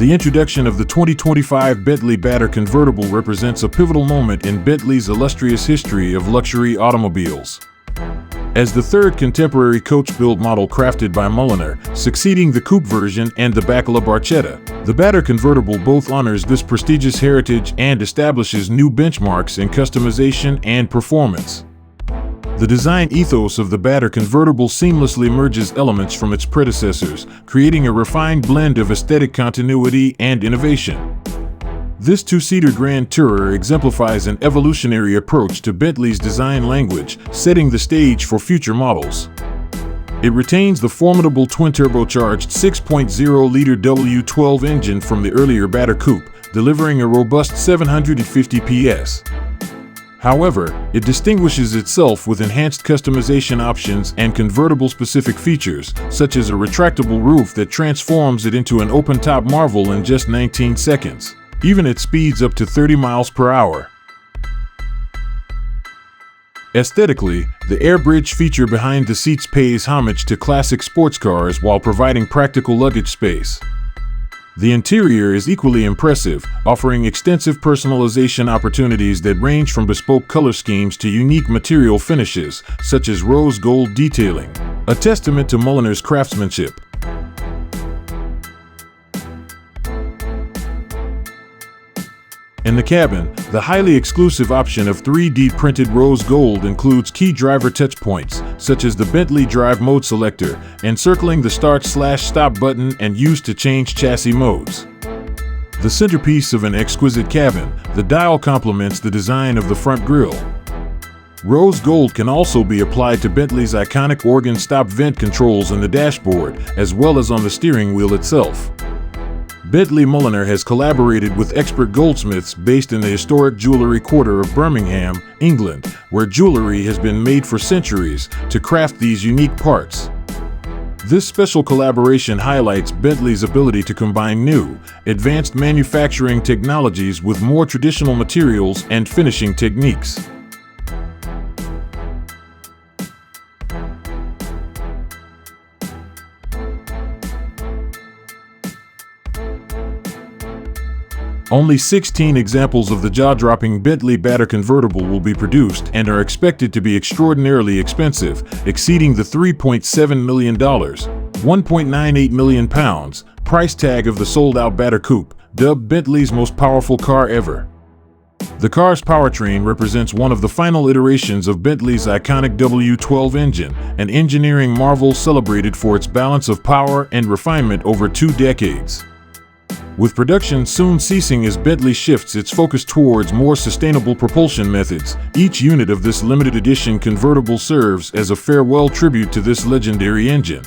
The introduction of the 2025 Bentley Batur Convertible represents a pivotal moment in Bentley's illustrious history of luxury automobiles. As the third contemporary coach-built model crafted by Mulliner, succeeding the coupe version and the Bentley Barchetta, the Batur Convertible both honors this prestigious heritage and establishes new benchmarks in customization and performance. The design ethos of the Batur Convertible seamlessly merges elements from its predecessors, creating a refined blend of aesthetic continuity and innovation. This two-seater Grand Tourer exemplifies an evolutionary approach to Bentley's design language, setting the stage for future models. It retains the formidable twin-turbocharged 6.0-liter W12 engine from the earlier Batur Coupe, delivering a robust 750 PS. However, it distinguishes itself with enhanced customization options and convertible-specific features, such as a retractable roof that transforms it into an open-top marvel in just 19 seconds, even at speeds up to 30 miles per hour. Aesthetically, the air bridge feature behind the seats pays homage to classic sports cars while providing practical luggage space. The interior is equally impressive, offering extensive personalization opportunities that range from bespoke color schemes to unique material finishes, such as rose gold detailing, a testament to Mulliner's craftsmanship. In the cabin, the highly exclusive option of 3D printed rose gold includes key driver touchpoints, such as the Bentley Drive Mode selector, encircling the Start/Stop button and used to change chassis modes. The centerpiece of an exquisite cabin, the dial complements the design of the front grille. Rose gold can also be applied to Bentley's iconic organ stop vent controls in the dashboard, as well as on the steering wheel itself. Bentley Mulliner has collaborated with expert goldsmiths based in the historic jewelry quarter of Birmingham, England, where jewelry has been made for centuries, to craft these unique parts. This special collaboration highlights Bentley's ability to combine new, advanced manufacturing technologies with more traditional materials and finishing techniques. Only 16 examples of the jaw-dropping Bentley Batur Convertible will be produced and are expected to be extraordinarily expensive, exceeding the $3.7 million, £1.98 million price tag of the sold-out Batur Coupe, dubbed Bentley's most powerful car ever. The car's powertrain represents one of the final iterations of Bentley's iconic W12 engine, an engineering marvel celebrated for its balance of power and refinement over 2 decades. With production soon ceasing as Bentley shifts its focus towards more sustainable propulsion methods, each unit of this limited edition convertible serves as a farewell tribute to this legendary engine.